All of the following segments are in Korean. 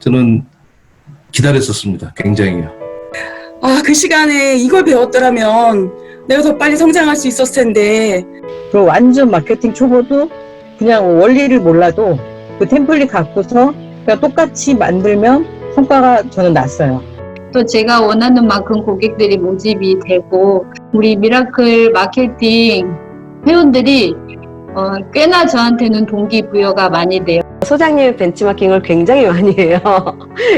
저는 기다렸었습니다. 굉장히요. 아, 그 시간에 이걸 배웠더라면 내가 더 빨리 성장할 수 있었을 텐데. 그 완전 마케팅 초보도 그냥 원리를 몰라도 그 템플릿 갖고서 그냥 똑같이 만들면 성과가 저는 났어요. 또 제가 원하는 만큼 고객들이 모집이 되고 우리 미라클 마케팅 회원들이 꽤나 저한테는 동기부여가 많이 돼요. 소장님의 벤치마킹을 굉장히 많이 해요.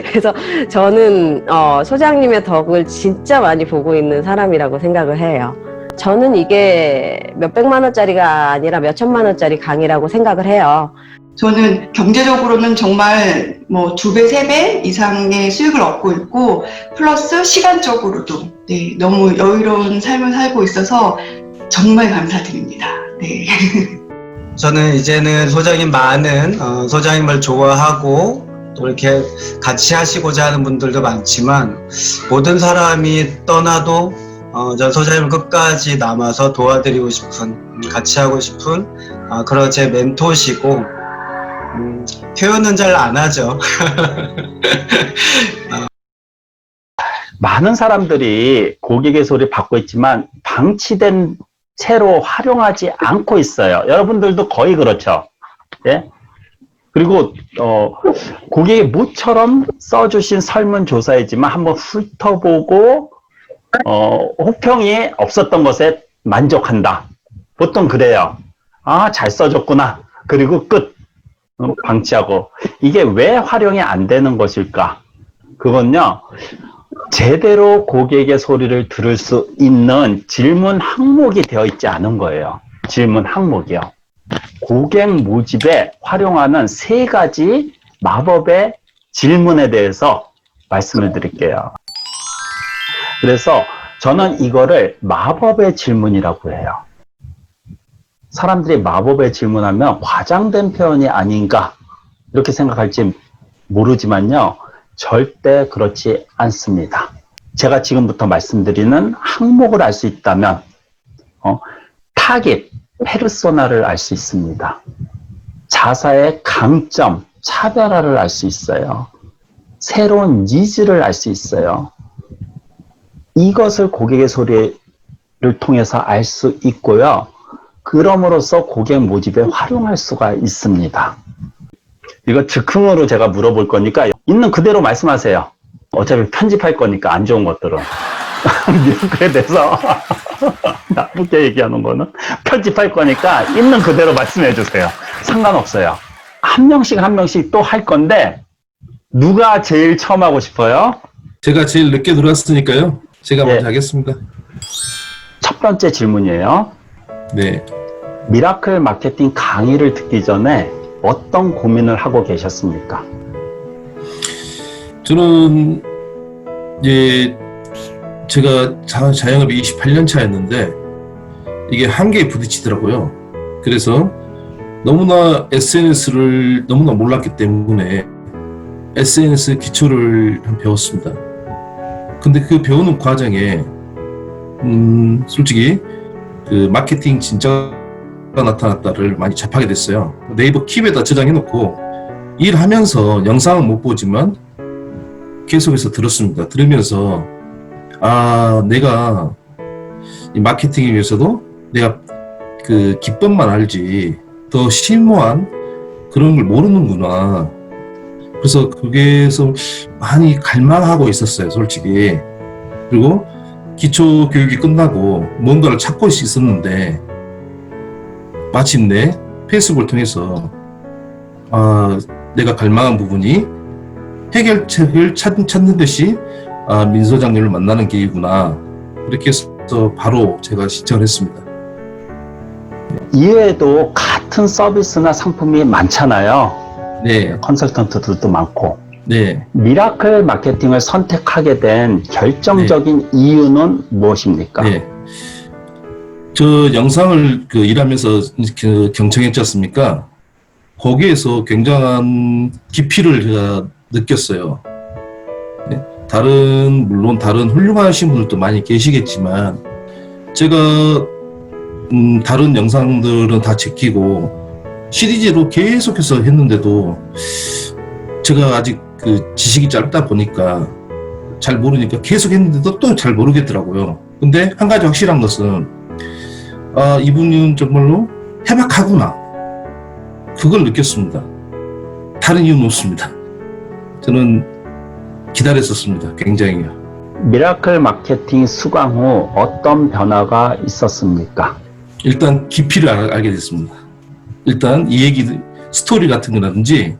그래서 저는 소장님의 덕을 진짜 많이 보고 있는 사람이라고 생각을 해요. 저는 이게 몇백만 원짜리가 아니라 몇천만 원짜리 강의라고 생각을 해요. 저는 경제적으로는 정말 뭐 2배, 3배 이상의 수익을 얻고 있고 플러스 시간적으로도 네, 너무 여유로운 삶을 살고 있어서 정말 감사드립니다. 네. 저는 이제는 소장님 많은 소장님을 좋아하고 또 이렇게 같이 하시고자 하는 분들도 많지만 모든 사람이 떠나도 전 소장님을 끝까지 남아서 도와드리고 싶은 같이 하고 싶은 그런 제 멘토시고 표현은 잘 안 하죠. 많은 사람들이 고객의 소리를 받고 있지만 방치된 채로 활용하지 않고 있어요. 여러분들도 거의 그렇죠. 예? 그리고 고객의 모처럼 써주신 설문조사이지만 한번 훑어보고 혹평이 없었던 것에 만족한다. 보통 그래요. 아, 잘 써줬구나. 그리고 끝. 방치하고. 이게 왜 활용이 안 되는 것일까? 그건요, 제대로 고객의 소리를 들을 수 있는 질문 항목이 되어 있지 않은 거예요. 질문 항목이요. 고객 모집에 활용하는 3가지 마법의 질문에 대해서 말씀을 드릴게요. 그래서 저는 이거를 마법의 질문이라고 해요. 사람들이 마법의 질문하면 과장된 표현이 아닌가 이렇게 생각할지 모르지만요. 절대 그렇지 않습니다. 제가 지금부터 말씀드리는 항목을 알 수 있다면 타깃, 페르소나를 알 수 있습니다. 자사의 강점, 차별화를 알 수 있어요. 새로운 니즈를 알 수 있어요. 이것을 고객의 소리를 통해서 알 수 있고요. 그럼으로써 고객 모집에 활용할 수가 있습니다. 이거 즉흥으로 제가 물어볼 거니까 있는 그대로 말씀하세요. 어차피 편집할 거니까 안 좋은 것들은. 미라클에 대해서 나쁘게 얘기하는 거는 편집할 거니까 있는 그대로 말씀해 주세요. 상관없어요. 한 명씩 또 할 건데 누가 제일 처음 하고 싶어요? 제가 제일 늦게 들어왔으니까요. 제가 먼저 하겠습니다. 첫 번째 질문이에요. 네. 미라클 마케팅 강의를 듣기 전에 어떤 고민을 하고 계셨습니까? 저는 이제 제가 자영업이 28년 차였는데 이게 한계에 부딪히더라고요. 그래서 너무나 SNS를 너무나 몰랐기 때문에 SNS 기초를 배웠습니다. 근데 그 배우는 과정에 솔직히 그 마케팅 진짜가 나타났다를 많이 접하게 됐어요. 네이버 킵에다 저장해놓고 일하면서 영상은 못 보지만 계속해서 들었습니다. 들으면서 내가 이 마케팅에 위해서도 내가 그 기법만 알지 더 심오한 그런 걸 모르는구나. 그래서 거기에서 많이 갈망하고 있었어요, 솔직히. 그리고 기초 교육이 끝나고 뭔가를 찾고 있었는데 마침내 페이스북을 통해서 내가 갈망한 부분이 해결책을 찾는 듯이 민 소장님을 만나는 기회구나. 그렇게 해서 바로 제가 신청을 했습니다. 이외에도 같은 서비스나 상품이 많잖아요. 네. 컨설턴트들도 많고. 네. 미라클 마케팅을 선택하게 된 결정적인 이유는 무엇입니까? 네. 저 영상을 일하면서 경청했지 않습니까? 거기에서 굉장한 깊이를 제가 느꼈어요. 네. 물론 다른 훌륭하신 분들도 많이 계시겠지만, 제가, 다른 영상들은 다 제끼고, 시리즈로 계속해서 했는데도, 제가 아직 그 지식이 짧다 보니까 잘 모르니까 계속 했는데도 또 잘 모르겠더라고요. 근데 한 가지 확실한 것은 이분은 정말로 해박하구나. 그걸 느꼈습니다. 다른 이유는 없습니다. 저는 기다렸었습니다. 굉장히요. 미라클 마케팅 수강 후 어떤 변화가 있었습니까? 일단 깊이를 알게 됐습니다. 일단 이 얘기 스토리 같은 거라든지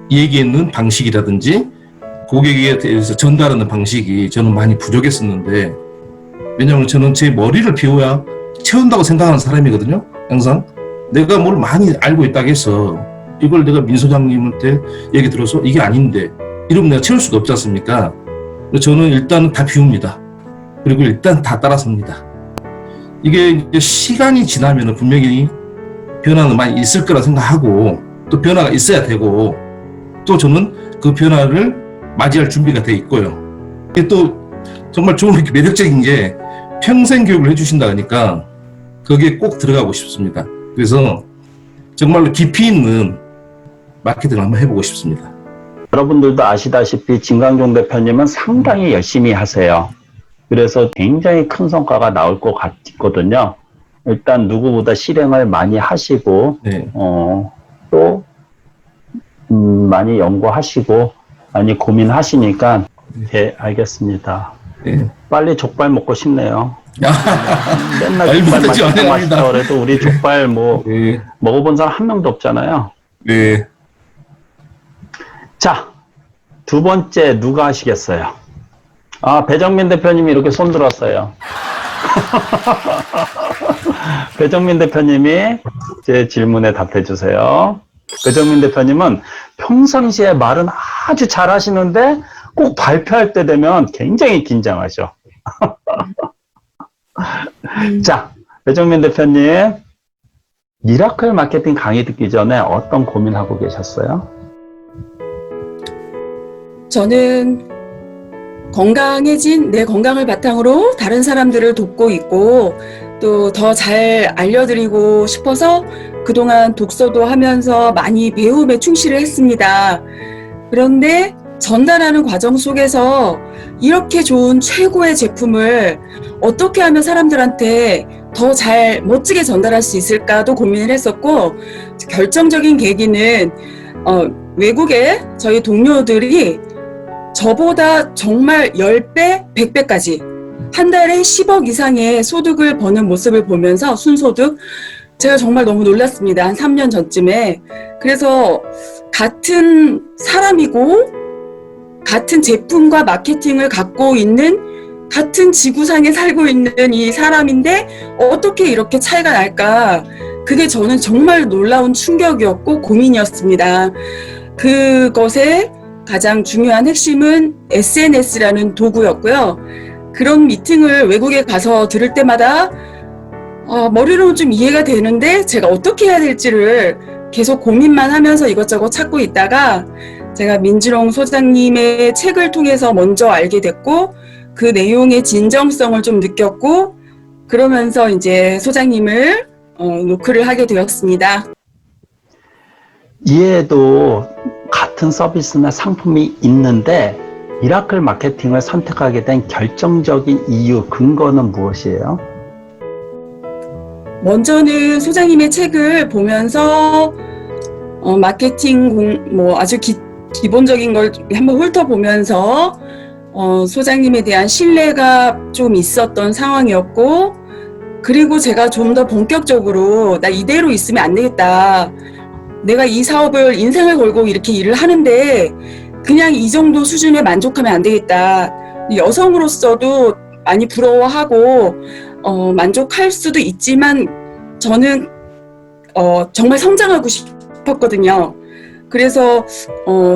이 얘기하는 방식이라든지 고객에 대해서 전달하는 방식이 저는 많이 부족했었는데, 왜냐하면 저는 제 머리를 비워야 채운다고 생각하는 사람이거든요. 항상 내가 뭘 많이 알고 있다고 해서 이걸 내가 민 소장님한테 얘기 들어서 이게 아닌데 이러면 내가 채울 수가 없지 않습니까? 저는 일단 다 비웁니다. 그리고 일단 다 따라섭니다. 이게 이제 시간이 지나면 분명히 변화는 많이 있을 거라 생각하고, 또 변화가 있어야 되고, 또 저는 그 변화를 맞이할 준비가 돼 있고요. 이게 또 정말 좋은 매력적인 게 평생 교육을 해주신다 하니까 거기에 꼭 들어가고 싶습니다. 그래서 정말로 깊이 있는 마케팅을 한번 해보고 싶습니다. 여러분들도 아시다시피 진강종 대표님은 상당히 열심히 하세요. 그래서 굉장히 큰 성과가 나올 것 같거든요. 일단 누구보다 실행을 많이 하시고, 네. 또 많이 연구하시고 많이 고민하시니까, 네, 알겠습니다. 네. 빨리 족발 먹고 싶네요. 맨날 아니, 족발 맛있지, 맛있다 아닙니다. 맛있다 그래도 우리 족발 뭐 네. 먹어본 사람 한 명도 없잖아요. 네. 자, 두 번째 누가 하시겠어요? 배정민 대표님이 이렇게 손 들었어요. 배정민 대표님이 제 질문에 답해 주세요. 배정민 대표님은 평상시에 말은 아주 잘 하시는데 꼭 발표할 때 되면 굉장히 긴장하셔. 자, 배정민 대표님, 미라클 마케팅 강의 듣기 전에 어떤 고민하고 계셨어요? 저는 건강해진 내 건강을 바탕으로 다른 사람들을 돕고 있고, 또 더 잘 알려드리고 싶어서 그동안 독서도 하면서 많이 배움에 충실을 했습니다. 그런데 전달하는 과정 속에서 이렇게 좋은 최고의 제품을 어떻게 하면 사람들한테 더 잘 멋지게 전달할 수 있을까도 고민을 했었고, 결정적인 계기는 외국의 저희 동료들이 저보다 정말 10배, 100배까지 한 달에 10억 이상의 소득을 버는 모습을 보면서, 순소득, 제가 정말 너무 놀랐습니다. 한 3년 전쯤에. 그래서 같은 사람이고 같은 제품과 마케팅을 갖고 있는, 같은 지구상에 살고 있는 이 사람인데 어떻게 이렇게 차이가 날까? 그게 저는 정말 놀라운 충격이었고 고민이었습니다. 그것의 가장 중요한 핵심은 SNS라는 도구였고요. 그런 미팅을 외국에 가서 들을 때마다 머리로는 좀 이해가 되는데 제가 어떻게 해야 될지를 계속 고민만 하면서 이것저것 찾고 있다가 제가 민지롱 소장님의 책을 통해서 먼저 알게 됐고, 그 내용의 진정성을 좀 느꼈고, 그러면서 이제 소장님을 노크를 하게 되었습니다. 이해도 같은 서비스나 상품이 있는데 미라클 마케팅을 선택하게 된 결정적인 이유, 근거는 무엇이에요? 먼저는 소장님의 책을 보면서 마케팅 아주 기본적인 걸 한번 훑어보면서 소장님에 대한 신뢰가 좀 있었던 상황이었고, 그리고 제가 좀 더 본격적으로 나 이대로 있으면 안 되겠다. 내가 이 사업을 인생을 걸고 이렇게 일을 하는데 그냥 이 정도 수준에 만족하면 안 되겠다. 여성으로서도 많이 부러워하고 만족할 수도 있지만 저는 정말 성장하고 싶었거든요. 그래서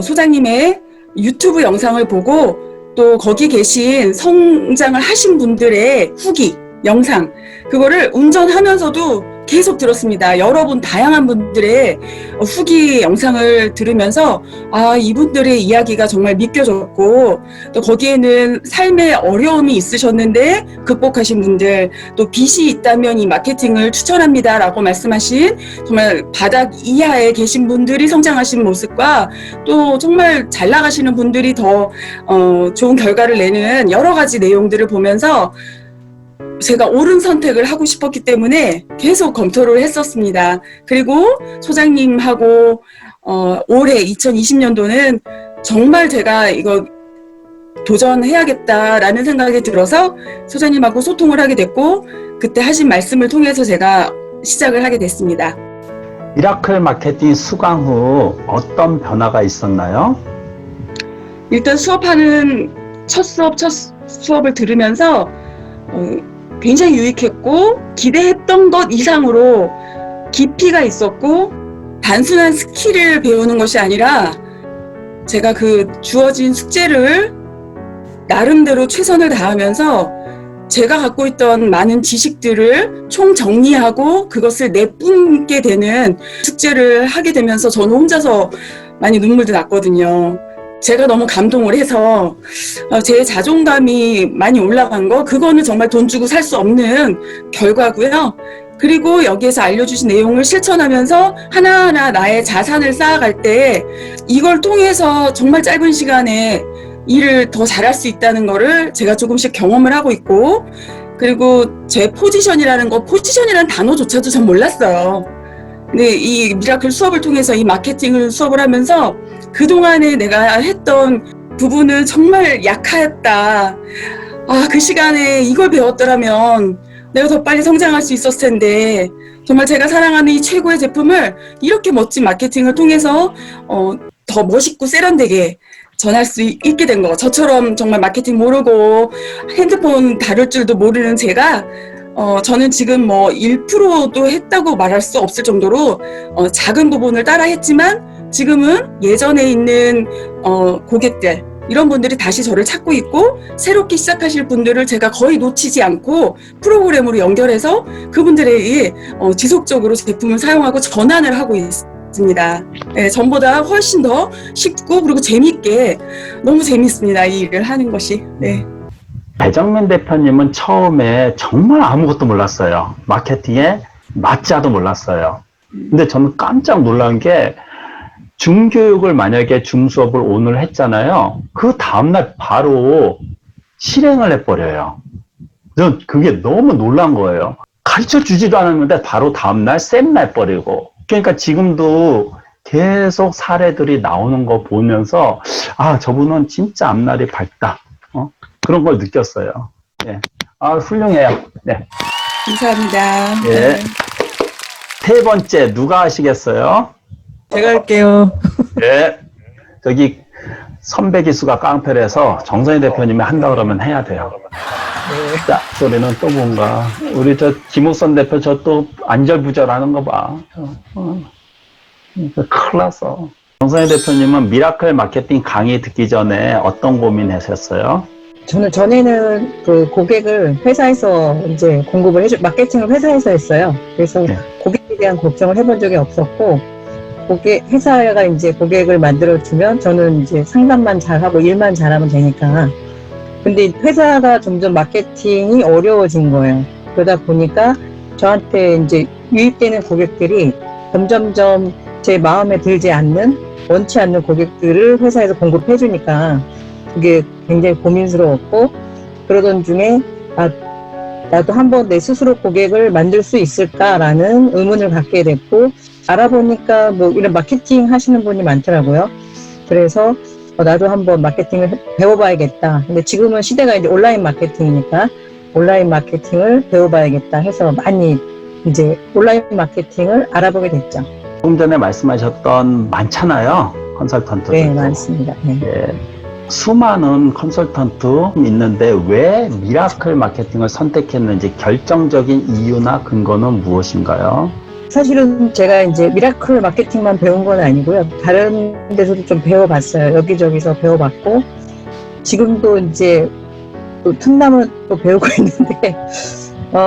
소장님의 유튜브 영상을 보고, 또 거기 계신 성장을 하신 분들의 후기 영상, 그거를 운전하면서도 계속 들었습니다. 여러 분, 다양한 분들의 후기 영상을 들으면서 이분들의 이야기가 정말 믿겨졌고, 또 거기에는 삶의 어려움이 있으셨는데 극복하신 분들, 또 빚이 있다면 이 마케팅을 추천합니다라고 말씀하신 정말 바닥 이하에 계신 분들이 성장하신 모습과, 또 정말 잘 나가시는 분들이 더 좋은 결과를 내는 여러 가지 내용들을 보면서 제가 옳은 선택을 하고 싶었기 때문에 계속 검토를 했었습니다. 그리고 소장님하고 올해 2020년도는 정말 제가 이거 도전해야겠다라는 생각이 들어서 소장님하고 소통을 하게 됐고, 그때 하신 말씀을 통해서 제가 시작을 하게 됐습니다. 미라클 마케팅 수강 후 어떤 변화가 있었나요? 일단 수업하는 첫 수업을 들으면서 굉장히 유익했고, 기대했던 것 이상으로 깊이가 있었고, 단순한 스킬을 배우는 것이 아니라 제가 그 주어진 숙제를 나름대로 최선을 다하면서 제가 갖고 있던 많은 지식들을 총정리하고 그것을 내뿜게 되는 숙제를 하게 되면서 저는 혼자서 많이 눈물도 났거든요. 제가 너무 감동을 해서 제 자존감이 많이 올라간 거, 그거는 정말 돈 주고 살 수 없는 결과고요. 그리고 여기에서 알려주신 내용을 실천하면서 하나하나 나의 자산을 쌓아갈 때 이걸 통해서 정말 짧은 시간에 일을 더 잘할 수 있다는 거를 제가 조금씩 경험을 하고 있고, 그리고 제 포지션이라는 단어조차도 전 몰랐어요. 근데 이 미라클 수업을 통해서 이 마케팅을 수업을 하면서 그동안에 내가 했던 부분은 정말 약하였다. 그 시간에 이걸 배웠더라면 내가 더 빨리 성장할 수 있었을 텐데, 정말 제가 사랑하는 이 최고의 제품을 이렇게 멋진 마케팅을 통해서 더 멋있고 세련되게 전할 수 있게 된 거. 저처럼 정말 마케팅 모르고 핸드폰 다룰 줄도 모르는 제가 저는 지금 1%도 했다고 말할 수 없을 정도로 작은 부분을 따라 했지만, 지금은 예전에 있는 고객들, 이런 분들이 다시 저를 찾고 있고, 새롭게 시작하실 분들을 제가 거의 놓치지 않고 프로그램으로 연결해서 그분들에게 지속적으로 제품을 사용하고 전환을 하고 있습니다. 네, 전보다 훨씬 더 쉽고 그리고 재미있게, 너무 재밌습니다, 이 일을 하는 것이. 네. 배정민 대표님은 처음에 정말 아무것도 몰랐어요. 마케팅에 맞자도 몰랐어요. 근데 저는 깜짝 놀란 게, 중교육을 만약에 중수업을 오늘 했잖아요. 그 다음날 바로 실행을 해버려요. 전 그게 너무 놀란 거예요. 가르쳐 주지도 않았는데 바로 다음날 쌤 날버리고. 그러니까 지금도 계속 사례들이 나오는 거 보면서 저분은 진짜 앞날이 밝다. 그런 걸 느꼈어요. 예. 훌륭해요. 네. 감사합니다. 예. 네. 세 번째 누가 하시겠어요? 제가 할게요. 네. 저기 선배 기수가 깡패라서 정선희 대표님이 한다 그러면 해야 돼요. 자, 소리는 또 뭔가. 우리 김옥선 대표 저 또 안절부절하는 거 봐. 큰일 났어. 정선희 대표님은 미라클 마케팅 강의 듣기 전에 어떤 고민하셨어요? 저는 전에는 그 고객을 회사에서 이제 공급을 마케팅을 회사에서 했어요. 그래서 네. 고객에 대한 걱정을 해본 적이 없었고, 회사가 이제 고객을 만들어주면 저는 이제 상담만 잘하고 일만 잘하면 되니까. 근데 회사가 점점 마케팅이 어려워진 거예요. 그러다 보니까 저한테 이제 유입되는 고객들이 점점점 제 마음에 들지 않는, 원치 않는 고객들을 회사에서 공급해 주니까 그게 굉장히 고민스러웠고, 그러던 중에 나도 한번 내 스스로 고객을 만들 수 있을까라는 의문을 갖게 됐고, 알아보니까 이런 마케팅 하시는 분이 많더라고요. 그래서 나도 한번 마케팅을 배워봐야겠다. 근데 지금은 시대가 이제 온라인 마케팅이니까 온라인 마케팅을 배워봐야겠다 해서 많이 이제 온라인 마케팅을 알아보게 됐죠. 조금 전에 말씀하셨던 많잖아요. 컨설턴트들. 네, 많습니다. 네. 예. 수많은 컨설턴트 있는데 왜 미라클 마케팅을 선택했는지 결정적인 이유나 근거는 무엇인가요? 사실은 제가 이제 미라클 마케팅만 배운 건 아니고요. 다른 데서도 좀 배워봤어요. 여기저기서 배워봤고, 지금도 이제 또 틈나물 또 배우고 있는데,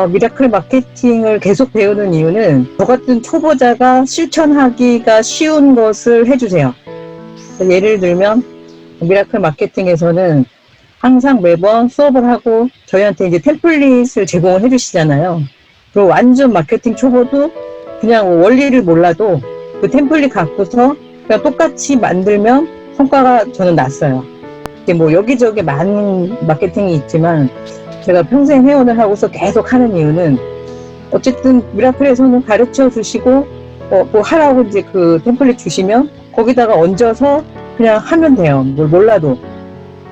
미라클 마케팅을 계속 배우는 이유는 저 같은 초보자가 실천하기가 쉬운 것을 해주세요. 예를 들면 미라클 마케팅에서는 항상 매번 수업을 하고 저희한테 이제 템플릿을 제공을 해주시잖아요. 그리고 완전 마케팅 초보도 그냥 원리를 몰라도 그 템플릿 갖고서 그냥 똑같이 만들면 성과가 저는 났어요. 이게 뭐 여기저기 많은 마케팅이 있지만 제가 평생 회원을 하고서 계속 하는 이유는 어쨌든 미라클에서는 가르쳐 주시고 뭐 하라고 이제 그 템플릿 주시면 거기다가 얹어서 그냥 하면 돼요. 뭘 몰라도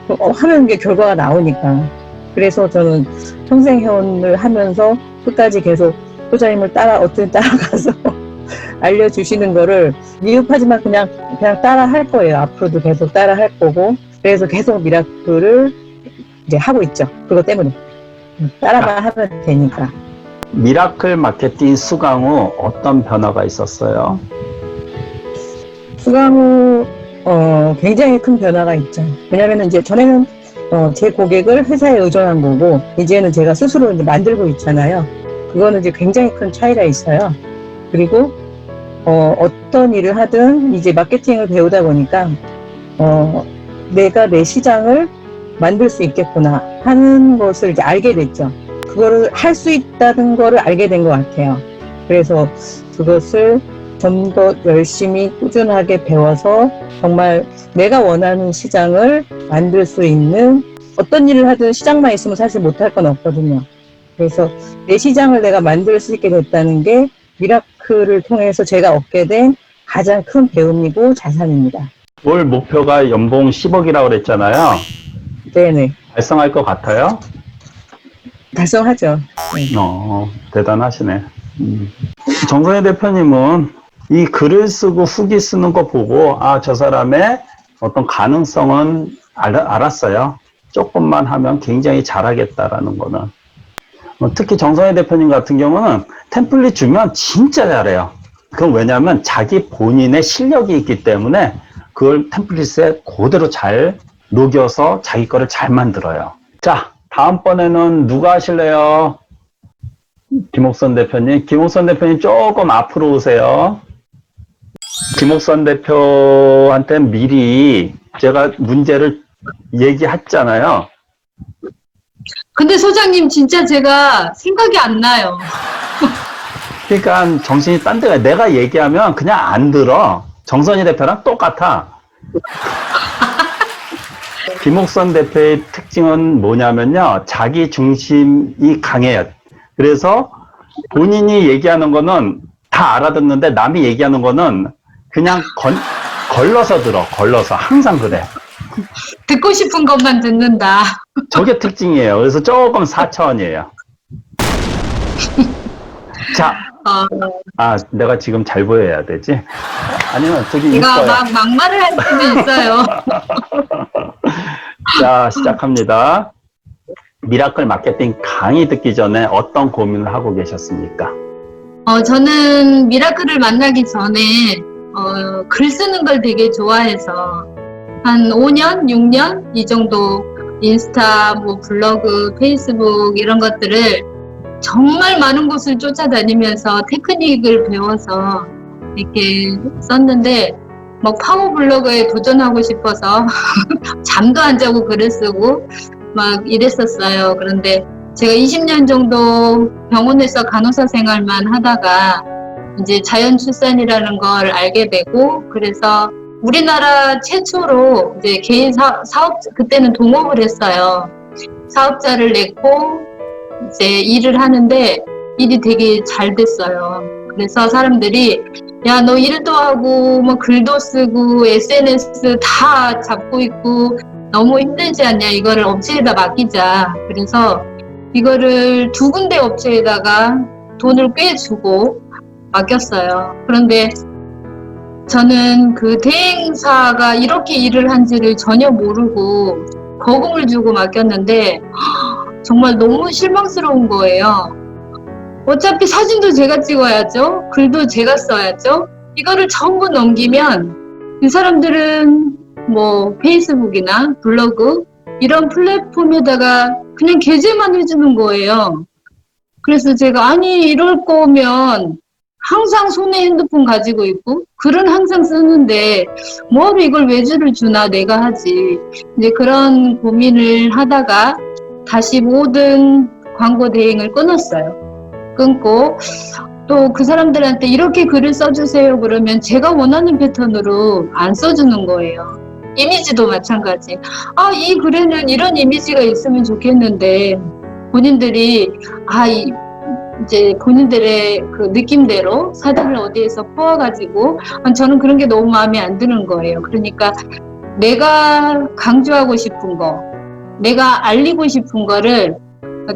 하면 게 결과가 나오니까. 그래서 저는 평생 회원을 하면서 끝까지 계속 소장님을 따라가서 알려주시는 거를 미흡하지만 그냥 따라 할 거예요. 앞으로도 계속 따라 할 거고. 그래서 계속 미라클을 이제 하고 있죠. 그것 때문에. 따라만 하면 되니까. 미라클 마케팅 수강 후 어떤 변화가 있었어요? 수강 후 굉장히 큰 변화가 있죠. 왜냐면은 이제 전에는 제 고객을 회사에 의존한 거고 이제는 제가 스스로 이제 만들고 있잖아요. 그거는 이제 굉장히 큰 차이가 있어요. 그리고 어떤 일을 하든 이제 마케팅을 배우다 보니까 내가 내 시장을 만들 수 있겠구나 하는 것을 이제 알게 됐죠. 그거를 할 수 있다는 거를 알게 된 것 같아요. 그래서 그것을 좀 더 열심히 꾸준하게 배워서 정말 내가 원하는 시장을 만들 수 있는 어떤 일을 하든 시장만 있으면 사실 못할 건 없거든요. 그래서 내 시장을 내가 만들 수 있게 됐다는 게 미라클을 통해서 제가 얻게 된 가장 큰 배움이고 자산입니다. 올 목표가 연봉 10억이라고 그랬잖아요. 네네. 달성할 것 같아요? 달성하죠. 대단하시네. 정선희 대표님은 이 글을 쓰고 후기 쓰는 거 보고 저 사람의 어떤 가능성은 알았어요. 조금만 하면 굉장히 잘하겠다라는 거는. 특히 정선희 대표님 같은 경우는 템플릿 주면 진짜 잘해요. 그건 왜냐하면 자기 본인의 실력이 있기 때문에 그걸 템플릿에 그대로 잘 녹여서 자기 거를 잘 만들어요. 자, 다음번에는 누가 하실래요? 김옥선 대표님. 김옥선 대표님 조금 앞으로 오세요. 김옥선 대표한테 미리 제가 문제를 얘기했잖아요. 근데 소장님 진짜 제가 생각이 안 나요. 그러니까 정신이 딴 데가 내가 얘기하면 그냥 안 들어. 정선희 대표랑 똑같아. 김옥선 대표의 특징은 뭐냐면요. 자기 중심이 강해요. 그래서 본인이 얘기하는 거는 다 알아듣는데 남이 얘기하는 거는 그냥 걸러서 들어. 걸러서. 항상 그래. 듣고 싶은 것만 듣는다. 저게 특징이에요. 그래서 조금 4차원이에요. 자, 내가 지금 잘 보여야 되지? 아니면 저기 제가 있어요. 막말을 할 수도 있어요. 자, 시작합니다. 미라클 마케팅 강의 듣기 전에 어떤 고민을 하고 계셨습니까? 저는 미라클을 만나기 전에 글 쓰는 걸 되게 좋아해서 한 5년, 6년 이 정도 인스타, 뭐 블로그, 페이스북 이런 것들을 정말 많은 곳을 쫓아다니면서 테크닉을 배워서 이렇게 썼는데 막 파워블로그에 도전하고 싶어서 잠도 안 자고 글을 쓰고 막 이랬었어요. 그런데 제가 20년 정도 병원에서 간호사 생활만 하다가 이제 자연 출산이라는 걸 알게 되고 그래서 우리나라 최초로 이제 개인 사업 그때는 동업을 했어요. 사업자를 냈고 이제 일을 하는데 일이 되게 잘 됐어요. 그래서 사람들이 야, 너 일도 하고 뭐 글도 쓰고 SNS 다 잡고 있고 너무 힘들지 않냐? 이거를 업체에다 맡기자. 그래서 이거를 2군데 업체에다가 돈을 꽤 주고 맡겼어요. 그런데 저는 그 대행사가 이렇게 일을 한지를 전혀 모르고 거금을 주고 맡겼는데 정말 너무 실망스러운 거예요. 어차피 사진도 제가 찍어야죠. 글도 제가 써야죠. 이거를 전부 넘기면 이 사람들은 뭐 페이스북이나 블로그 이런 플랫폼에다가 그냥 게재만 해주는 거예요. 그래서 제가 아니 이럴 거면 항상 손에 핸드폰 가지고 있고 글은 항상 쓰는데 뭐하러 이걸 외주를 주나 내가 하지. 이제 그런 고민을 하다가 다시 모든 광고 대행을 끊었어요. 끊고 또 그 사람들한테 이렇게 글을 써주세요 그러면 제가 원하는 패턴으로 안 써주는 거예요. 이미지도 마찬가지. 아, 이 글에는 이런 이미지가 있으면 좋겠는데 본인들이 이제 본인들의 그 느낌대로 사진을 어디에서 퍼와가지고 저는 그런 게 너무 마음에 안 드는 거예요. 그러니까 내가 강조하고 싶은 거, 내가 알리고 싶은 거를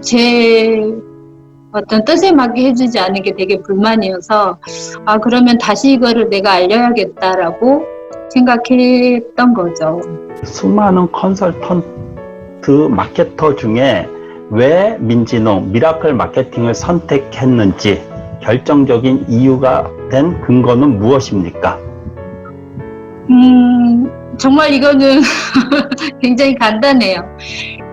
제 어떤 뜻에 맞게 해주지 않은 게 되게 불만이어서 그러면 다시 이거를 내가 알려야겠다라고 생각했던 거죠. 수많은 컨설턴트 마케터 중에 왜 민진홍 미라클 마케팅을 선택했는지 결정적인 이유가 된 근거는 무엇입니까? 정말 이거는 굉장히 간단해요.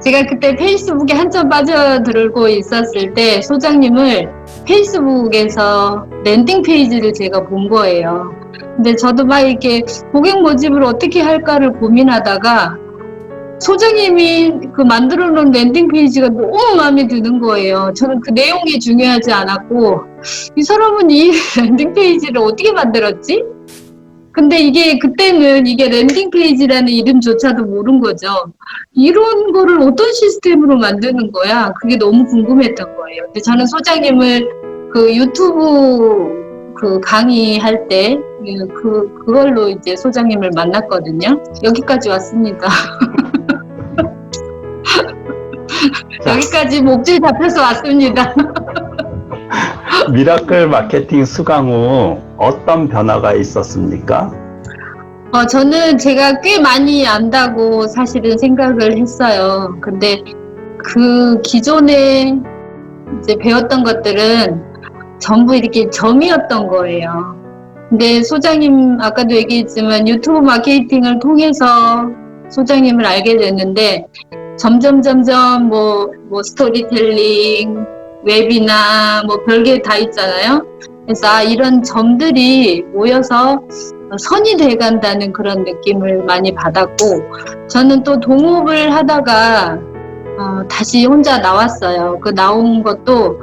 제가 그때 페이스북에 한참 빠져들고 있었을 때 소장님을 페이스북에서 랜딩 페이지를 제가 본 거예요. 근데 저도 막 이렇게 고객 모집을 어떻게 할까를 고민하다가 소장님이 그 만들어 놓은 랜딩 페이지가 너무 마음에 드는 거예요. 저는 그 내용이 중요하지 않았고 이 사람은 이 랜딩 페이지를 어떻게 만들었지? 근데 이게 그때는 이게 랜딩 페이지라는 이름조차도 모른 거죠. 이런 거를 어떤 시스템으로 만드는 거야? 그게 너무 궁금했던 거예요. 근데 저는 소장님을 그 유튜브 그 강의할 때 그걸로 이제 소장님을 만났거든요. 여기까지 왔습니다. 여기까지 목줄 잡혀서 왔습니다. 미라클 마케팅 수강 후 어떤 변화가 있었습니까? 저는 제가 꽤 많이 안다고 사실은 생각을 했어요. 근데 그 기존에 이제 배웠던 것들은 전부 이렇게 점이었던 거예요. 근데 소장님 아까도 얘기했지만 유튜브 마케팅을 통해서 소장님을 알게 됐는데 점점 뭐 스토리텔링, 웹이나 뭐 별게 다 있잖아요. 그래서 이런 점들이 모여서 선이 돼간다는 그런 느낌을 많이 받았고 저는 또 동업을 하다가 다시 혼자 나왔어요. 그 나온 것도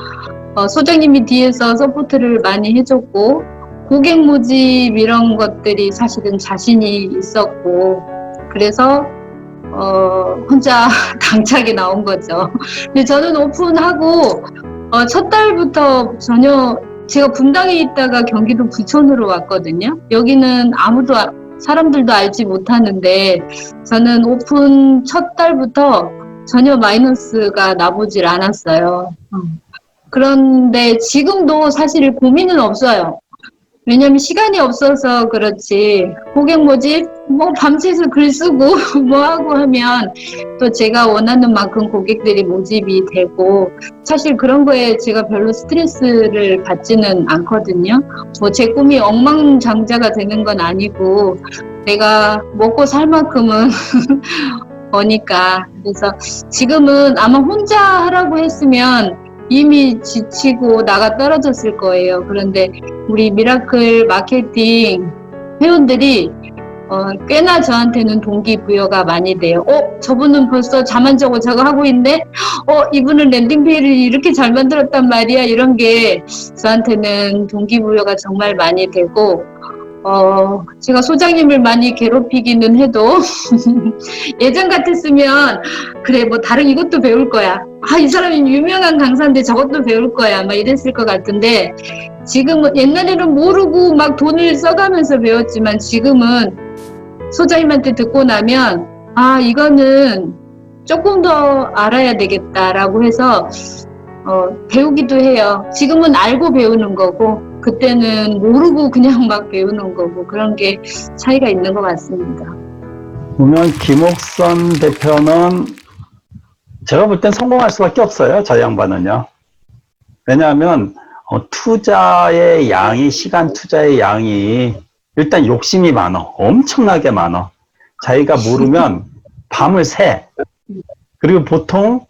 소장님이 뒤에서 서포트를 많이 해줬고 고객 모집 이런 것들이 사실은 자신이 있었고 그래서 혼자 당차게 나온 거죠. 근데 저는 오픈하고 첫 달부터 전혀 제가 분당에 있다가 경기도 부천으로 왔거든요. 여기는 사람들도 알지 못하는데 저는 오픈 첫 달부터 전혀 마이너스가 나보질 않았어요. 그런데 지금도 사실 고민은 없어요. 왜냐면 시간이 없어서 그렇지 고객 모집 뭐 밤새서 글 쓰고 뭐 하고 하면 또 제가 원하는 만큼 고객들이 모집이 되고 사실 그런 거에 제가 별로 스트레스를 받지는 않거든요. 뭐 제 꿈이 억만장자가 되는 건 아니고 내가 먹고 살 만큼은 버니까 그래서 지금은 아마 혼자 하라고 했으면 이미 지치고 나가 떨어졌을 거예요. 그런데 우리 미라클 마케팅 회원들이 꽤나 저한테는 동기부여가 많이 돼요. 저분은 벌써 잠 안 자고 저거 하고 있네? 이분은 랜딩 페이지를 이렇게 잘 만들었단 말이야. 이런 게 저한테는 동기부여가 정말 많이 되고 제가 소장님을 많이 괴롭히기는 해도 예전 같았으면 그래 뭐 다른 이것도 배울 거야. 이 사람이 유명한 강사인데 저것도 배울 거야. 막 이랬을 것 같은데 지금은 옛날에는 모르고 막 돈을 써가면서 배웠지만 지금은 소장님한테 듣고 나면 이거는 조금 더 알아야 되겠다라고 해서 배우기도 해요. 지금은 알고 배우는 거고 그때는 모르고 그냥 막 배우는 거고 그런 게 차이가 있는 것 같습니다. 보면 김옥선 대표는 제가 볼 땐 성공할 수밖에 없어요. 저 양반은요. 왜냐하면 투자의 양이 시간 투자의 양이 일단 욕심이 많어. 엄청나게 많어. 자기가 모르면 밤을 새. 그리고 보통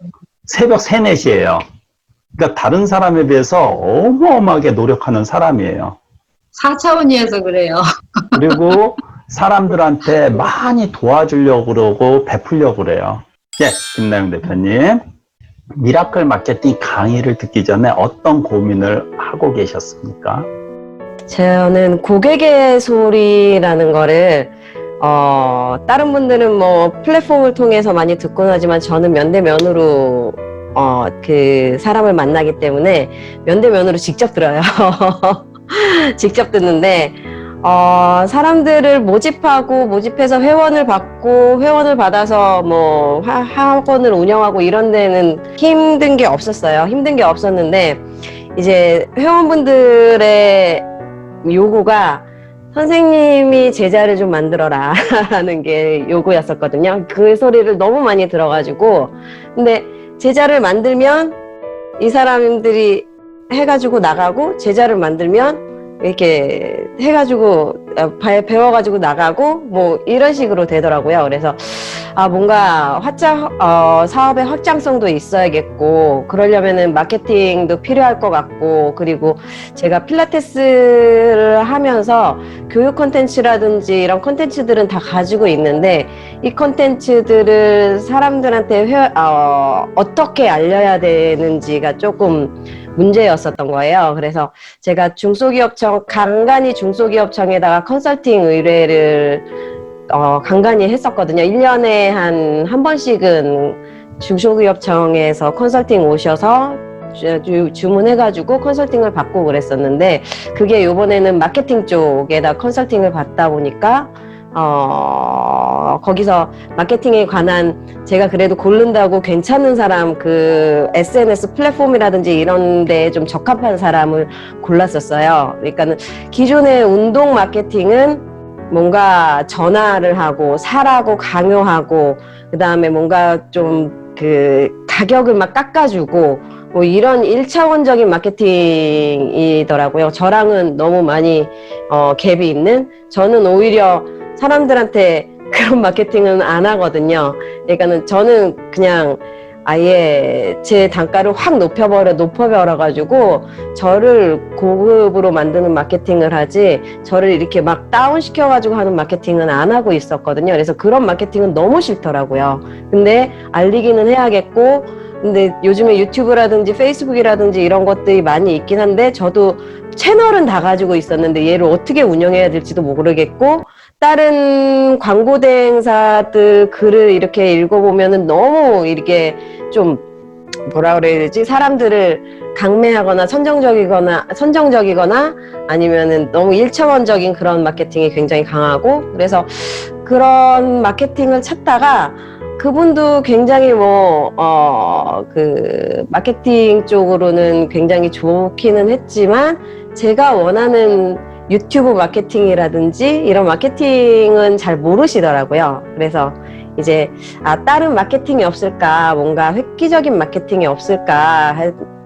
새벽 3, 4시에요. 그러니까 다른 사람에 비해서 어마어마하게 노력하는 사람이에요. 4차원이어서 그래요. 그리고 사람들한테 많이 도와주려고 그러고 베풀려고 그래요. 예, 김나영 대표님. 미라클 마케팅 강의를 듣기 전에 어떤 고민을 하고 계셨습니까? 저는 고객의 소리라는 거를 다른 분들은 뭐 플랫폼을 통해서 많이 듣곤 하지만 저는 면대면으로 그 사람을 만나기 때문에 면대면으로 직접 들어요. 직접 듣는데 사람들을 모집해서 회원을 받고 회원을 받아서 뭐 학원을 운영하고 이런 데는 힘든 게 없었어요. 힘든 게 없었는데 이제 회원분들의 요구가 선생님이 제자를 좀 만들어라 라는 게 요구였었거든요. 그 소리를 너무 많이 들어가지고 근데 제자를 만들면 이 사람들이 해가지고 나가고 제자를 만들면 이렇게 해가지고 배워가지고 나가고 뭐 이런 식으로 되더라고요. 그래서 뭔가 사업의 확장성도 있어야겠고 그러려면은 마케팅도 필요할 것 같고 그리고 제가 필라테스를 하면서 교육 콘텐츠라든지 이런 콘텐츠들은 다 가지고 있는데 이 콘텐츠들을 사람들한테 어떻게 알려야 되는지가 조금 문제였었던 거예요. 그래서 제가 간간히 중소기업청에다가 컨설팅 의뢰를 간간히 했었거든요. 1년에 한 번씩은 중소기업청에서 컨설팅 오셔서 주문해가지고 컨설팅을 받고 그랬었는데 그게 요번에는 마케팅 쪽에다 컨설팅을 받다 보니까 거기서 마케팅에 관한 제가 그래도 고른다고 괜찮은 사람 그 SNS 플랫폼이라든지 이런 데에 좀 적합한 사람을 골랐었어요. 그러니까는 기존의 운동 마케팅은 뭔가 전화를 하고 사라고 강요하고 그 다음에 뭔가 좀 그 가격을 막 깎아주고 뭐 이런 1차원적인 마케팅이더라고요. 저랑은 너무 많이 갭이 있는 저는 오히려 사람들한테 그런 마케팅은 안 하거든요. 그러니까는 저는 그냥 아예 제 단가를 확 높여버려가지고 저를 고급으로 만드는 마케팅을 하지 저를 이렇게 막 다운시켜가지고 하는 마케팅은 안 하고 있었거든요. 그래서 그런 마케팅은 너무 싫더라고요. 근데 알리기는 해야겠고 근데 요즘에 유튜브라든지 페이스북이라든지 이런 것들이 많이 있긴 한데 저도 채널은 다 가지고 있었는데 얘를 어떻게 운영해야 될지도 모르겠고 다른 광고 대행사들 글을 이렇게 읽어보면은 너무 이렇게 좀 뭐라 그래야 되지? 사람들을 강매하거나 선정적이거나 아니면은 너무 1차원적인 그런 마케팅이 굉장히 강하고 그래서 그런 마케팅을 찾다가 그분도 굉장히 그 마케팅 쪽으로는 굉장히 좋기는 했지만 제가 원하는 유튜브 마케팅이라든지 이런 마케팅은 잘 모르시더라고요. 그래서 이제 다른 마케팅이 없을까 뭔가 획기적인 마케팅이 없을까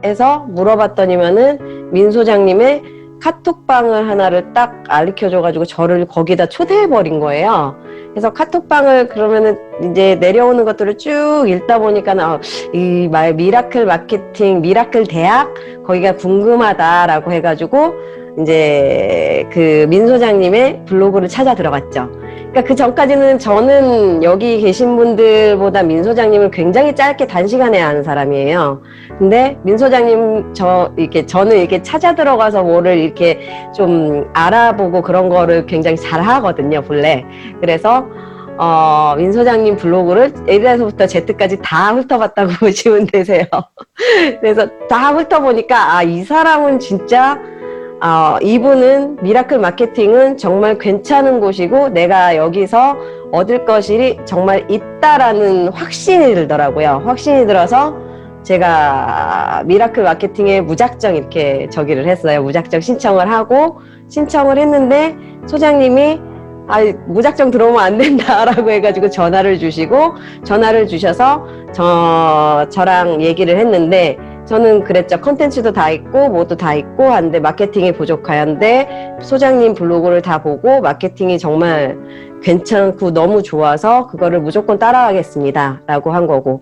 해서 물어봤더니면은 민 소장님의 카톡방을 하나를 딱 알려줘가지고 저를 거기다 초대해버린 거예요. 그래서 카톡방을 그러면은 이제 내려오는 것들을 쭉 읽다 보니까 이 미라클 마케팅, 미라클 대학 거기가 궁금하다라고 해가지고 이제 그 민 소장님의 블로그를 찾아 들어갔죠. 그러니까 그 전까지는 저는 여기 계신 분들보다 민 소장님을 굉장히 짧게 단시간에 아는 사람이에요. 근데 민 소장님 저는 이렇게 찾아 들어가서 뭐를 이렇게 좀 알아보고 그런 거를 굉장히 잘 하거든요, 본래. 그래서 민 소장님 블로그를 A에서부터 Z까지 다 훑어봤다고 보시면 되세요. 그래서 다 훑어보니까 이 사람은 진짜 이분은 미라클 마케팅은 정말 괜찮은 곳이고 내가 여기서 얻을 것이 정말 있다라는 확신이 들더라고요. 확신이 들어서 제가 미라클 마케팅에 무작정 이렇게 저기를 했어요. 무작정 신청을 했는데 소장님이 무작정 들어오면 안 된다라고 해가지고 전화를 주셔서 저랑 얘기를 했는데 저는 그랬죠. 컨텐츠도 다 있고 뭐도 다 있고 한데 마케팅이 부족한데 소장님 블로그를 다 보고 마케팅이 정말 괜찮고 너무 좋아서 그거를 무조건 따라가겠습니다 라고 한 거고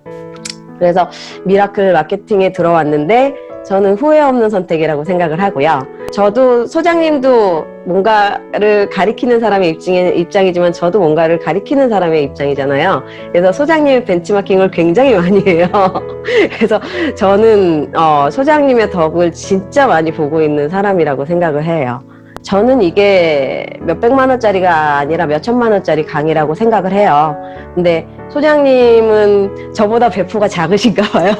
그래서 미라클 마케팅에 들어왔는데 저는 후회 없는 선택이라고 생각을 하고요. 저도 소장님도 뭔가를 가리키는 사람의 입장이지만 저도 뭔가를 가리키는 사람의 입장이잖아요. 그래서 소장님의 벤치마킹을 굉장히 많이 해요. 그래서 저는 소장님의 덕을 진짜 많이 보고 있는 사람이라고 생각을 해요. 저는 이게 몇백만 원짜리가 아니라 몇천만 원짜리 강의라고 생각을 해요. 근데 소장님은 저보다 배포가 작으신가 봐요.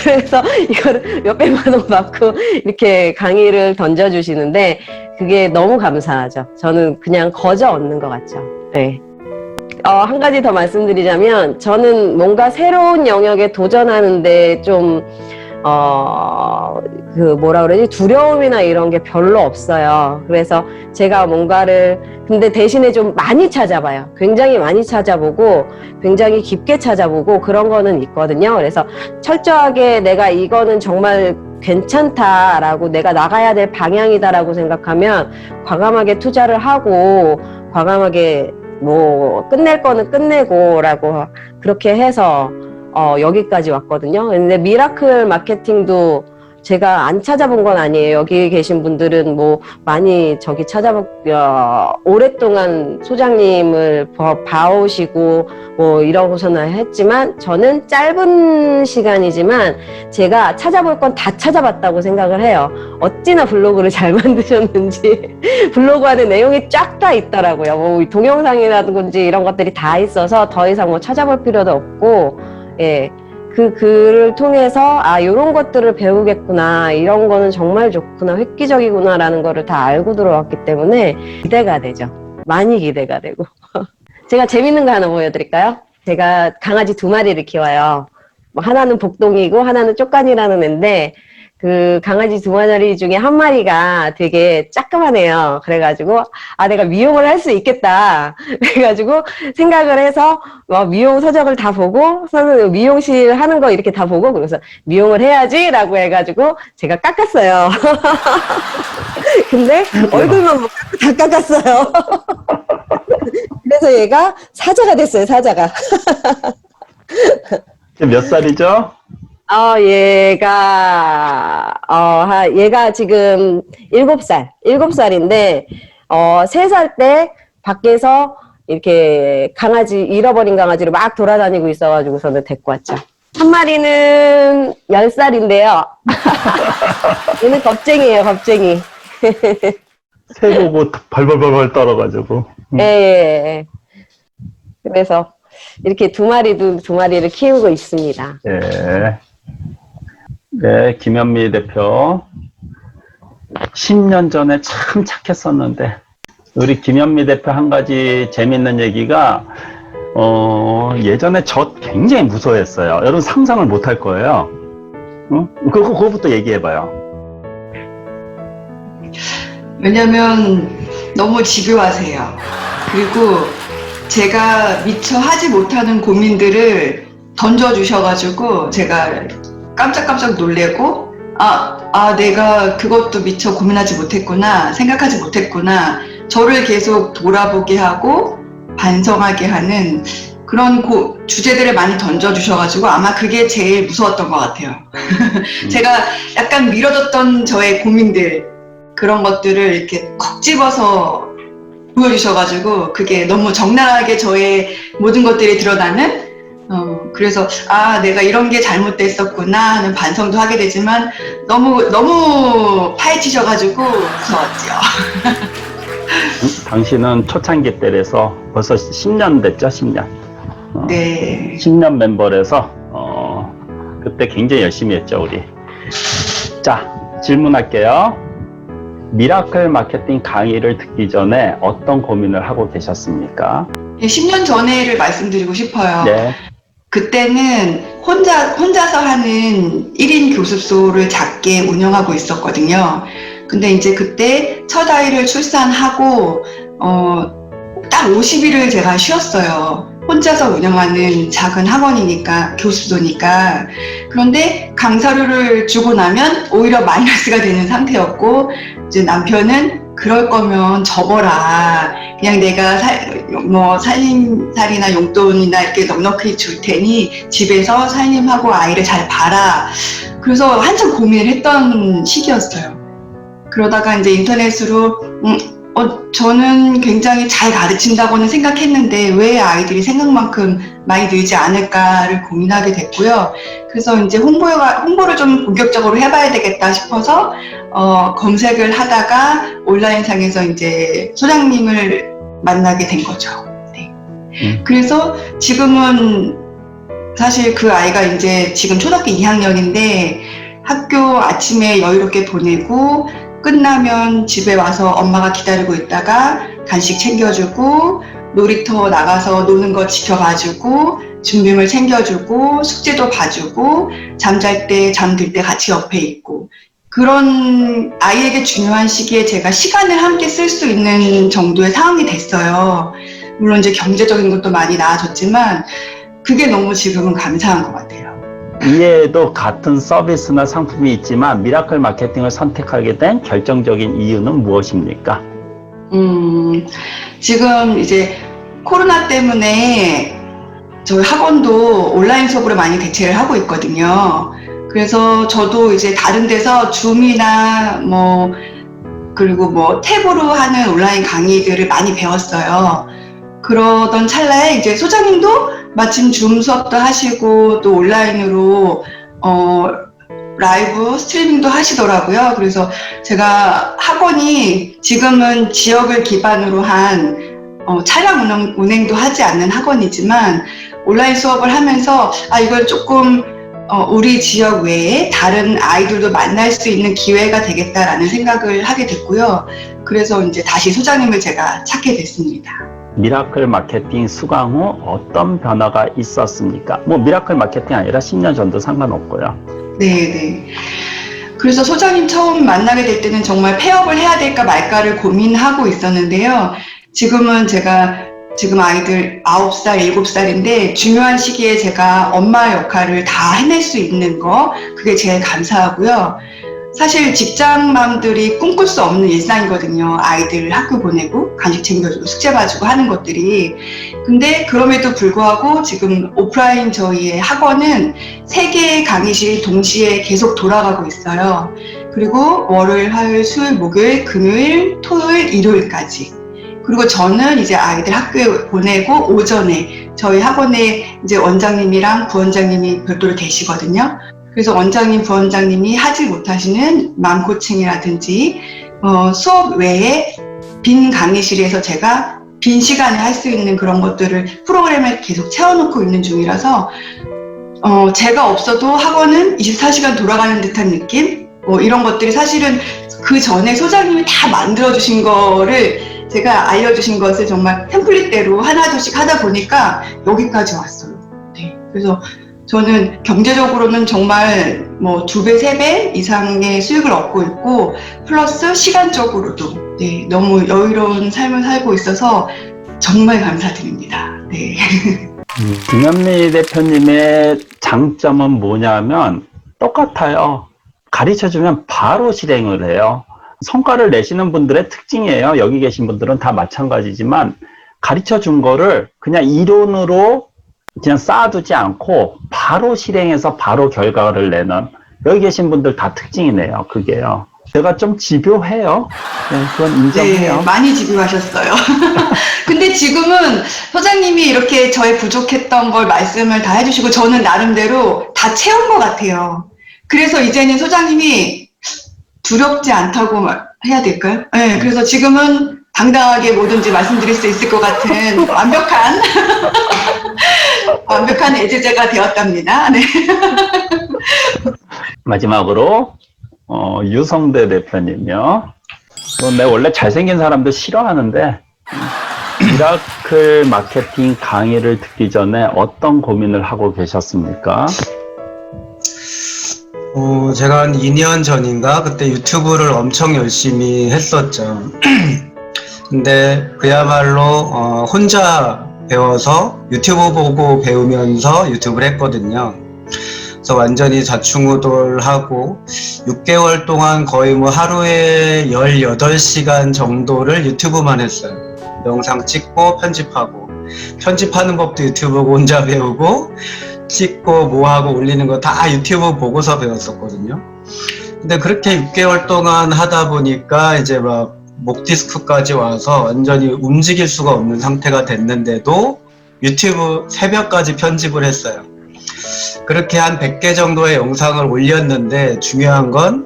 그래서 이거를 몇백만 원 받고 이렇게 강의를 던져주시는데 그게 너무 감사하죠. 저는 그냥 거저 얻는 것 같죠. 네. 한 가지 더 말씀드리자면 저는 뭔가 새로운 영역에 도전하는데 좀 뭐라 그러지? 두려움이나 이런 게 별로 없어요. 그래서 제가 뭔가를, 근데 대신에 좀 많이 찾아봐요. 굉장히 많이 찾아보고, 굉장히 깊게 찾아보고, 그런 거는 있거든요. 그래서 철저하게 내가 이거는 정말 괜찮다라고, 내가 나가야 될 방향이다라고 생각하면, 과감하게 투자를 하고, 과감하게 끝낼 거는 끝내고라고, 그렇게 해서, 여기까지 왔거든요. 근데 미라클 마케팅도 제가 안 찾아본 건 아니에요. 여기 계신 분들은 많이 오랫동안 소장님을 봐오시고 이러고서는 했지만 저는 짧은 시간이지만 제가 찾아볼 건 다 찾아봤다고 생각을 해요. 어찌나 블로그를 잘 만드셨는지 블로그 안에 내용이 쫙 다 있더라고요. 동영상이라든지 이런 것들이 다 있어서 더 이상 찾아볼 필요도 없고 예, 그 글을 통해서 요런 것들을 배우겠구나, 이런 거는 정말 좋구나, 획기적이구나 라는 거를 다 알고 들어왔기 때문에 기대가 되죠. 많이 기대가 되고. 제가 재밌는 거 하나 보여드릴까요? 제가 강아지 2마리를 키워요. 하나는 복동이고 하나는 쪽간이라는 애인데 그 강아지 2마리 중에 한 마리가 되게 짜끄만해요. 그래가지고 내가 미용을 할 수 있겠다. 그래가지고 생각을 해서 미용 서적을 다 보고 미용실 하는 거 이렇게 다 보고 그래서 미용을 해야지라고 해가지고 제가 깎았어요. 근데 얼굴만 다 깎았어요. 그래서 얘가 사자가 됐어요. 사자가. 몇 살이죠? 얘가 지금 7살, 7살인데, 3살 때 밖에서 이렇게 잃어버린 강아지로 막 돌아다니고 있어가지고서는 데리고 왔죠. 한 마리는 10살인데요. 얘는 겁쟁이에요, 겁쟁이. 새 보고 벌벌벌벌 떨어가지고. 예. 그래서 이렇게 2마리를 키우고 있습니다. 예. 네, 김현미 대표. 10년 전에 참 착했었는데, 우리 김현미 대표 한 가지 재밌는 얘기가, 예전에 저 굉장히 무서워했어요. 여러분 상상을 못 할 거예요. 응? 그거부터 얘기해봐요. 왜냐면 너무 집요하세요. 그리고 제가 미처 하지 못하는 고민들을 던져주셔가지고 제가 깜짝깜짝 놀래고 내가 그것도 미처 고민하지 못했구나, 생각하지 못했구나, 저를 계속 돌아보게 하고 반성하게 하는 그런 주제들을 많이 던져주셔가지고 아마 그게 제일 무서웠던 것 같아요. 제가 약간 미뤄뒀던 저의 고민들, 그런 것들을 이렇게 콕 집어서 보여주셔가지고 그게 너무 적나라하게 저의 모든 것들이 드러나는 그래서 내가 이런 게 잘못됐었구나 하는 반성도 하게 되지만 너무 파헤치셔가지고 무서웠죠. 당신은 초창기 때라서 벌써 10년 됐죠, 10년. 네. 10년 멤버라서 그때 굉장히 열심히 했죠, 우리. 자, 질문할게요. 미라클 마케팅 강의를 듣기 전에 어떤 고민을 하고 계셨습니까? 10년 전에를 말씀드리고 싶어요. 네. 그때는 혼자서 하는 1인 교습소를 작게 운영하고 있었거든요. 근데 이제 그때 첫 아이를 출산하고 딱 50일을 제가 쉬었어요. 혼자서 운영하는 작은 학원이니까, 교습소니까. 그런데 강사료를 주고 나면 오히려 마이너스가 되는 상태였고, 이제 남편은 그럴 거면 접어라. 그냥 내가 살림살이나 용돈이나 이렇게 넉넉히 줄 테니 집에서 살림하고 아이를 잘 봐라. 그래서 한참 고민을 했던 시기였어요. 그러다가 이제 인터넷으로 저는 굉장히 잘 가르친다고는 생각했는데 왜 아이들이 생각만큼 많이 늘지 않을까를 고민하게 됐고요. 그래서 이제 홍보를 좀 본격적으로 해봐야 되겠다 싶어서 검색을 하다가 온라인상에서 이제 소장님을 만나게 된 거죠. 네. 그래서 지금은 사실 그 아이가 이제 지금 초등학교 2학년인데 학교 아침에 여유롭게 보내고 끝나면 집에 와서 엄마가 기다리고 있다가 간식 챙겨주고 놀이터 나가서 노는 거 지켜봐주고 준비물 챙겨주고 숙제도 봐주고 잠잘 때 잠들 때 같이 옆에 있고 그런 아이에게 중요한 시기에 제가 시간을 함께 쓸 수 있는 정도의 상황이 됐어요. 물론 이제 경제적인 것도 많이 나아졌지만 그게 너무 지금은 감사한 것 같아요. 이에도 같은 서비스나 상품이 있지만 미라클 마케팅을 선택하게 된 결정적인 이유는 무엇입니까? 지금 이제 코로나 때문에 저희 학원도 온라인 수업으로 많이 대체를 하고 있거든요. 그래서 저도 이제 다른 데서 줌이나 그리고 탭으로 하는 온라인 강의들을 많이 배웠어요. 그러던 찰나에 이제 소장님도 마침 줌 수업도 하시고 또 온라인으로 라이브 스트리밍도 하시더라고요. 그래서 제가 학원이 지금은 지역을 기반으로 한 차량 운행도 하지 않는 학원이지만 온라인 수업을 하면서 이걸 조금 우리 지역 외에 다른 아이들도 만날 수 있는 기회가 되겠다라는 생각을 하게 됐고요. 그래서 이제 다시 소장님을 제가 찾게 됐습니다. 미라클 마케팅 수강 후 어떤 변화가 있었습니까? 미라클 마케팅 아니라 10년 전도 상관없고요. 네. 그래서 소장님 처음 만나게 될 때는 정말 폐업을 해야 될까 말까를 고민하고 있었는데요. 지금은 제가 지금 아이들 9살, 7살인데 중요한 시기에 제가 엄마 역할을 다 해낼 수 있는 거 그게 제일 감사하고요. 사실 직장맘들이 꿈꿀 수 없는 일상이거든요. 아이들 학교 보내고 간식 챙겨주고 숙제 봐주고 하는 것들이. 근데 그럼에도 불구하고 지금 오프라인 저희의 학원은 3개의 강의실이 동시에 계속 돌아가고 있어요. 그리고 월요일, 화요일, 수요일, 목요일, 금요일, 토요일, 일요일까지. 그리고 저는 이제 아이들 학교에 보내고 오전에 저희 학원에 이제 원장님이랑 부원장님이 별도로 계시거든요. 그래서 원장님, 부원장님이 하지 못하시는 맘코칭이라든지 수업 외에 빈 강의실에서 제가 빈 시간에 할 수 있는 그런 것들을 프로그램에 계속 채워놓고 있는 중이라서 제가 없어도 학원은 24시간 돌아가는 듯한 느낌? 이런 것들이 사실은 그 전에 소장님이 다 만들어주신 거를 제가 알려주신 것을 정말 템플릿대로 하나둘씩 하다 보니까 여기까지 왔어요. 네. 그래서 저는 경제적으로는 정말 2배, 3배 이상의 수익을 얻고 있고 플러스 시간적으로도 네, 너무 여유로운 삶을 살고 있어서 정말 감사드립니다. 네. 김현미 대표님의 장점은 뭐냐면 똑같아요. 가르쳐주면 바로 실행을 해요. 성과를 내시는 분들의 특징이에요. 여기 계신 분들은 다 마찬가지지만 가르쳐준 거를 그냥 이론으로 그냥 쌓아두지 않고 바로 실행해서 바로 결과를 내는 여기 계신 분들 다 특징이네요. 그게요. 제가 좀 집요해요. 네, 그건 인정해요. 네, 많이 집요하셨어요. 근데 지금은 소장님이 이렇게 저의 부족했던 걸 말씀을 다 해주시고 저는 나름대로 다 채운 것 같아요. 그래서 이제는 소장님이 두렵지 않다고 해야 될까요? 네, 그래서 지금은 당당하게 뭐든지 말씀드릴 수 있을 것 같은 완벽한 애제자가 되었답니다. 네. 마지막으로 유성대 대표님요. 내가 원래 잘생긴 사람도 싫어하는데 미라클 마케팅 강의를 듣기 전에 어떤 고민을 하고 계셨습니까? 제가 한 2년 전인가 그때 유튜브를 엄청 열심히 했었죠. 근데 그야말로 혼자 배워서 유튜브 보고 배우면서 유튜브를 했거든요. 그래서 완전히 좌충우돌하고 6개월 동안 거의 하루에 18시간 정도를 유튜브만 했어요. 영상 찍고 편집하고 편집하는 법도 유튜브 보고 혼자 배우고 찍고 뭐하고 올리는 거 다 유튜브 보고서 배웠었거든요. 근데 그렇게 6개월 동안 하다 보니까 이제 막 목 디스크까지 와서 완전히 움직일 수가 없는 상태가 됐는데도 유튜브 새벽까지 편집을 했어요. 그렇게 한 100개 정도의 영상을 올렸는데 중요한 건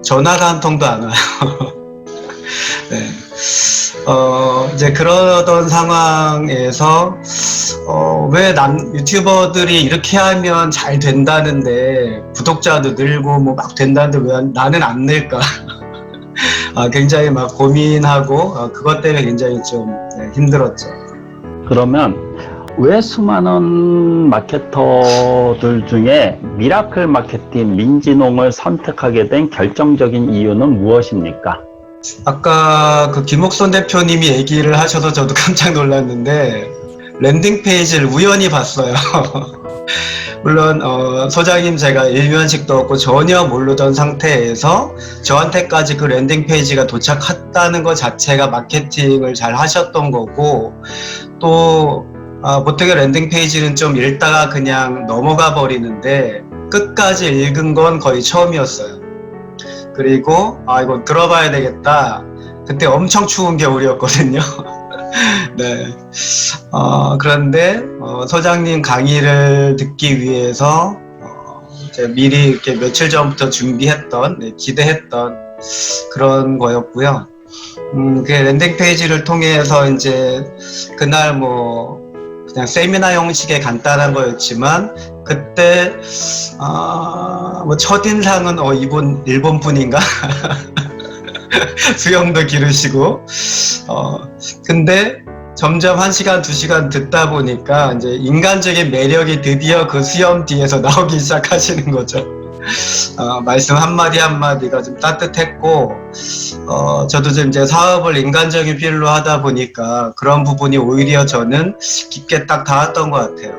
전화가 한 통도 안 와요. 네. 이제 그러던 상황에서 왜 유튜버들이 이렇게 하면 잘 된다는데 구독자도 늘고 뭐 막 된다는데 왜 나는 안 늘까? 굉장히 막 고민하고 그것 때문에 굉장히 좀 힘들었죠. 그러면 왜 수많은 마케터들 중에 미라클 마케팅 민진홍을 선택하게 된 결정적인 이유는 무엇입니까? 아까 그 김옥선 대표님이 얘기를 하셔서 저도 깜짝 놀랐는데 랜딩 페이지를 우연히 봤어요. 물론 소장님 제가 일면식도 없고 전혀 모르던 상태에서 저한테까지 그 랜딩 페이지가 도착했다는 것 자체가 마케팅을 잘 하셨던 거고, 또 보통의 랜딩 페이지는 좀 읽다가 그냥 넘어가 버리는데 끝까지 읽은 건 거의 처음이었어요. 그리고 이거 들어봐야 되겠다. 그때 엄청 추운 겨울이었거든요. 네. 그런데 소장님 강의를 듣기 위해서 이제 미리 이렇게 며칠 전부터 준비했던, 기대했던 그런 거였고요. 그 랜딩 페이지를 통해서 이제 그날 뭐 그냥 세미나 형식의 간단한 거였지만 그때 뭐 첫인상은 이분 일본 분인가? 수염도 기르시고 근데 점점 1시간, 2시간 듣다 보니까 이제 인간적인 매력이 드디어 그 수염 뒤에서 나오기 시작하시는 거죠. 말씀 한마디 한마디가 좀 따뜻했고 저도 좀 이제 사업을 인간적인 필로 하다 보니까 그런 부분이 오히려 저는 깊게 딱 닿았던 것 같아요.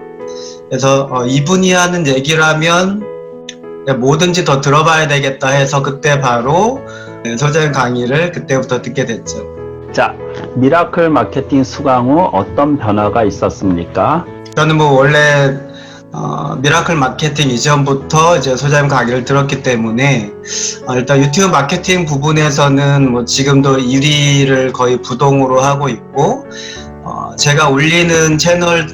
그래서 이분이 하는 얘기라면 뭐든지 더 들어봐야 되겠다 해서 그때 바로 소장 강의를 그때부터 듣게 됐죠. 자, 미라클 마케팅 수강 후 어떤 변화가 있었습니까? 저는 뭐 원래 미라클 마케팅 이전부터 이제 소장님 강의를 들었기 때문에 일단 유튜브 마케팅 부분에서는 뭐 지금도 1위를 거의 부동으로 하고 있고 제가 올리는 채널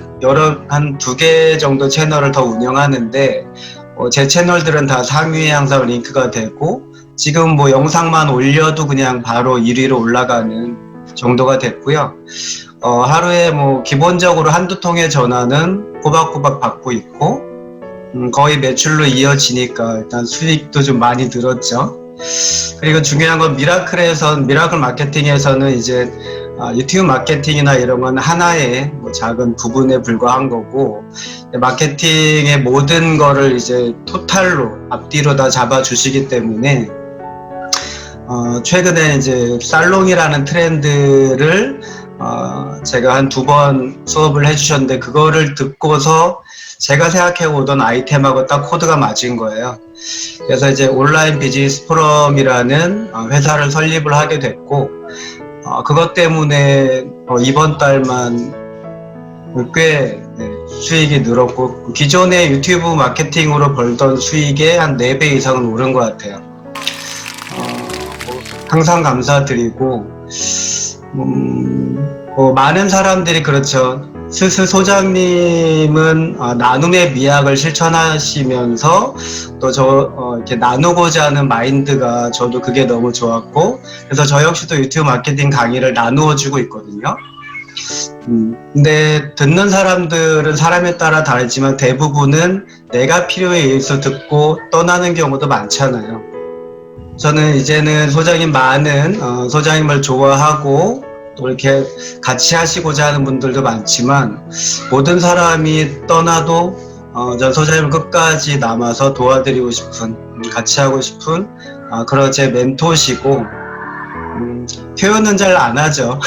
한 2개 정도 채널을 더 운영하는데 제 채널들은 다 상위에 항상 링크가 되고 지금 뭐 영상만 올려도 그냥 바로 1위로 올라가는 정도가 됐고요. 하루에 뭐 기본적으로 한두 통의 전화는 꼬박꼬박 받고 있고 거의 매출로 이어지니까 일단 수익도 좀 많이 늘었죠. 그리고 중요한 건 미라클 마케팅에서는 이제 유튜브 마케팅이나 이런 건 하나의 뭐 작은 부분에 불과한 거고 마케팅의 모든 거를 이제 토탈로 앞뒤로 다 잡아주시기 때문에 최근에 이제 살롱이라는 트렌드를 제가 한 2번 수업을 해주셨는데 그거를 듣고서 제가 생각해 오던 아이템하고 딱 코드가 맞은 거예요. 그래서 이제 온라인 비즈니스 포럼이라는 회사를 설립을 하게 됐고 그것 때문에 이번 달만 꽤 수익이 늘었고 기존의 유튜브 마케팅으로 벌던 수익의 한 4배 이상은 오른 것 같아요. 항상 감사드리고 많은 사람들이 그렇죠. 스스 소장님은 나눔의 미학을 실천하시면서 또 이렇게 나누고자 하는 마인드가 저도 그게 너무 좋았고 그래서 저 역시도 유튜브 마케팅 강의를 나누어 주고 있거든요. 근데 듣는 사람들은 사람에 따라 다르지만 대부분은 내가 필요에 의해서 듣고 떠나는 경우도 많잖아요. 저는 이제는 소장님을 좋아하고 또 이렇게 같이 하시고자 하는 분들도 많지만 모든 사람이 떠나도 전 소장님을 끝까지 남아서 도와드리고 싶은 같이 하고 싶은 그런 제 멘토시고 표현은 잘 안 하죠.